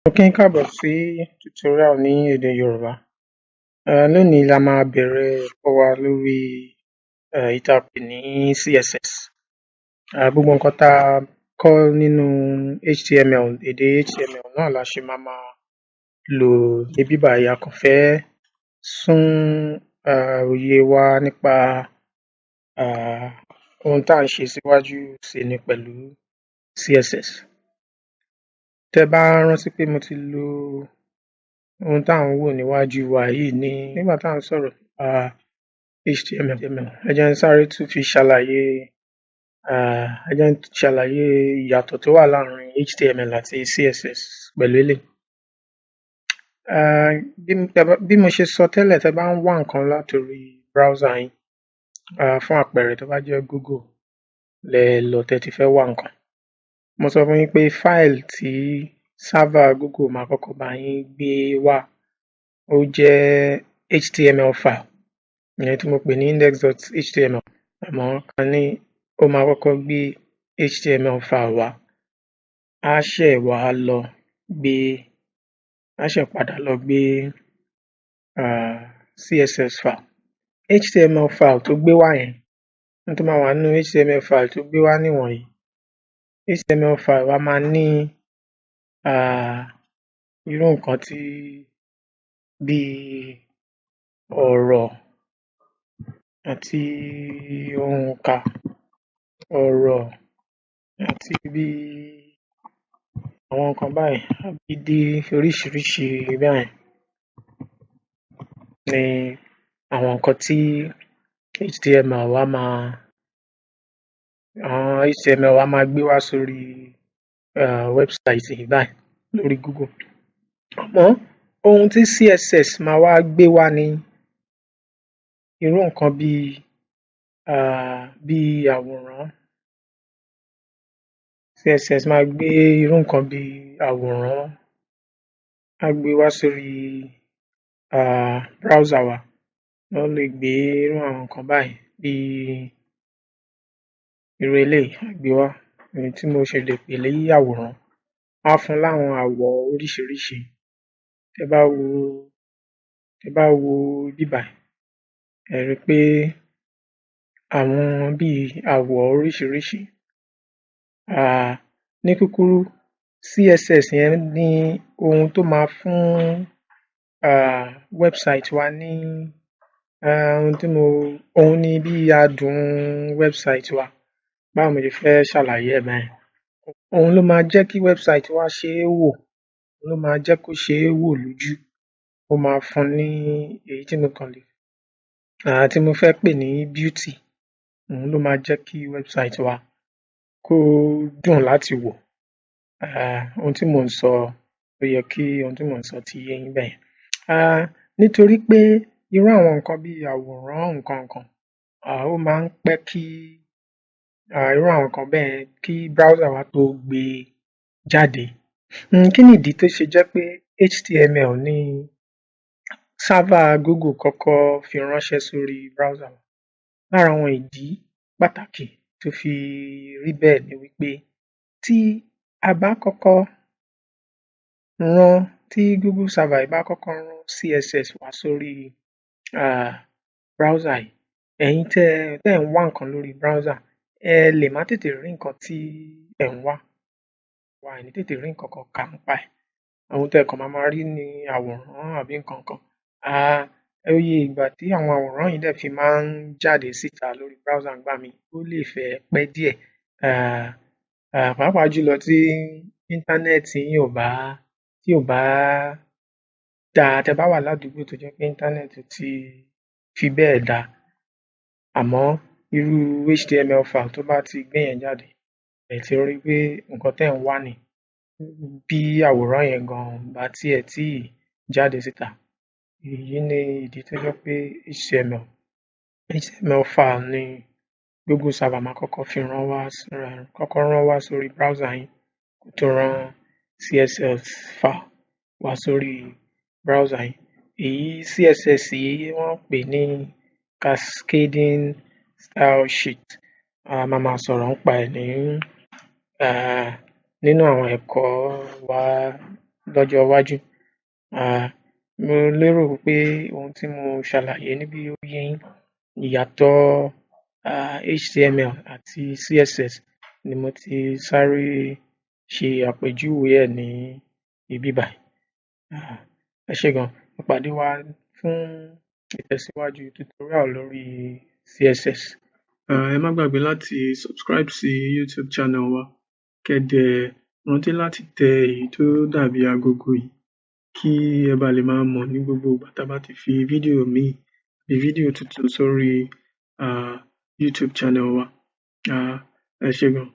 Mo kí yín káàbọ̀ sí tutorial ní èdè Yorùbá. Lónìí la máa bẹ̀rẹ̀ ẹ̀kọ́ wa lórí èyí tí a pè ní CSS. Gbogbo nǹkan tá a kọ́ nínú HTML, èdè HTML náà la ṣe máa lò ní bí báyìí. A kàn fẹ́ sún òye wa nípa ohun tá à ń ṣe síwájú sí ni pẹ̀lú CSS. Tẹ́ bá rántí pé mo ti lo ohun tá à ń wò níwájú wa yìí nígbà tá à ń sọ̀rọ̀ HTML. Ẹ jẹ́ n sáré tún fi ṣàlàyé ìyàtọ̀ tó wà láàrin HTML àti CSS pẹ̀lú eléyìí. Bí mo ṣe sọ tẹ́lẹ̀, tẹ́ bá ń wá nǹkan látòrí browser yín, fún àpẹẹrẹ tó bá jẹ́ Google lẹ lọ tẹ́ ti fẹ́ wá nǹkan. Mo sọ fún yín pé fáìlì tí server Google máa kọ́kọ́ bá yín gbé wá ó jẹ́ HTML file, ìyẹn tí mo pè ní index.html. Àmọ́ ká ní ó máa kọ́kọ́ gbé HTML file wá, á ṣẹ̀ padà lọ gbé CSS file. HTML file tó gbé wá yẹn, ohun tó máa wà nínú HTML file tó gbé wá nìwọ̀nyí. HTML file wa máa ní irú nǹkan tí bí ọ̀rọ̀ àti òǹkà ọ̀rọ̀ àti bí àwọn nǹkan báyìí, àbídí oríṣiríṣi báyìí ni àwọn nǹkan tí HTML wa máa gbé wá sórí website yìí báyìí lórí Google. Àmọ́ ohun tí CSS máa wá gbé wá ní irú nǹkan bí àwòrán. CSS máa gbé irú nǹkan bí àwòrán, á gbé wá sórí browser wa. Wọ́n lè gbé irú àwọn nǹkan báyìí bí irú eléyìí á gbé wá, èyí tí mo ṣe lè pè ní àwòrán. Á fún láwọn àwọ̀ oríṣiríṣi. Tẹ́ bá wo bí báyìí, ẹ rí pé àwọn bí àwọ̀ oríṣiríṣi. Ní kúkúrú, CSS yẹn ní ohun tó máa fún website wa ní òun ni bí adùn website wa. Báwo mo ṣe fẹ́ ṣàlàyé ẹ̀ báyìí. Òun ló máa jẹ́ kí website wa ṣe é wò, òun ló máa jẹ́ kó ṣe é wò lójú. Ó máa fún ní èyí tí mo fẹ́ pè ní beauty. Òun ló máa jẹ́ kí website wa kó dùn láti wò. Ohun tí mò ń sọ, ó yẹ kí ohun tí mò ń sọ ti yé yín bẹ́ẹ̀ yẹn. Nítorí pé irú àwọn nǹkan bí àwòrán nǹkan kan, ó máa ń pẹ́ kí irú àwọn nǹkan bẹ́ẹ̀ kí browser wa tó gbé jáde. Kí nìdí tó ṣe jẹ́ pé HTML ni server Google kọ́kọ́ fi ránṣẹ́ sórí browser wa? Lára àwọn ìdí pàtàkì tó fi rí bẹ́ẹ̀ ni wípé tí Google server bá kọ́kọ́ rán CSS wá sórí browser yìí, ẹ̀yin tẹ́ ń wá nǹkan lórí browser, ẹ lè má tètè rí nǹkan tí ẹ̀ ń wá. Ẹ ní tètè rí nǹkan kan kà nípa ẹ̀. Ohun tẹ́ kàn máa rí ni àwòrán àbí nǹkan kan. Oye ìgbà tí àwọn àwòrán yìí dẹ̀ fi máa ń jáde síta lórí browser ńgbà míì, ó lè fẹ́ pẹ́ díẹ̀. Pàápàá jùlọ tí íńtánẹ́ẹ̀tì yín ò bá dáa, tẹ́ bá wà ládùúgbò tó jẹ́ pé íńtánẹ́ẹ̀tì ti fi bẹ́ẹ̀ dáa. Àmọ́ irú HTML file tó bá ti gbé yẹn jáde, ẹ ti rí pé nǹkan tẹ́ ń wá ni bí àwòrán yẹn gan bá tiẹ̀ tí jáde síta. Èyí ni ìdí tó jẹ́ pé HTML file ni Google server máa kọ́kọ́ rán wá sórí browser yín kó tó rán CSS file wá sórí browser yín. Èyí CSS yìí wọ́n pè ní cascading style sheet. Máa sọ̀rọ̀ nípa ẹ̀ nínú àwọn ẹ̀kọ́ wa lọ́jọ́ iwájú. Mo lérò pé ohun tí mo ṣàlàyé níbí ó yé yín. Ìyàtọ̀ HTML àti CSS ni mo ti sáré ṣe àpèjúwe ẹ̀ ní ibí báyìí. Ẹ ṣé gan. Ìpàdé wa fún ìtẹ̀síwájú tutorial lórí CSS. Ẹ má gbàgbé láti subscribe sí YouTube channel wa. Kẹ́dẹ̀ rántí láti tẹ èyí tó dàbí agogo yìí kí ẹ bá lè máa mọ̀ ní gbogbo ìgbà tá bá ti fi fídíò míì àbí fídíò tuntun sórí YouTube channel wa. Ẹ ṣé gan.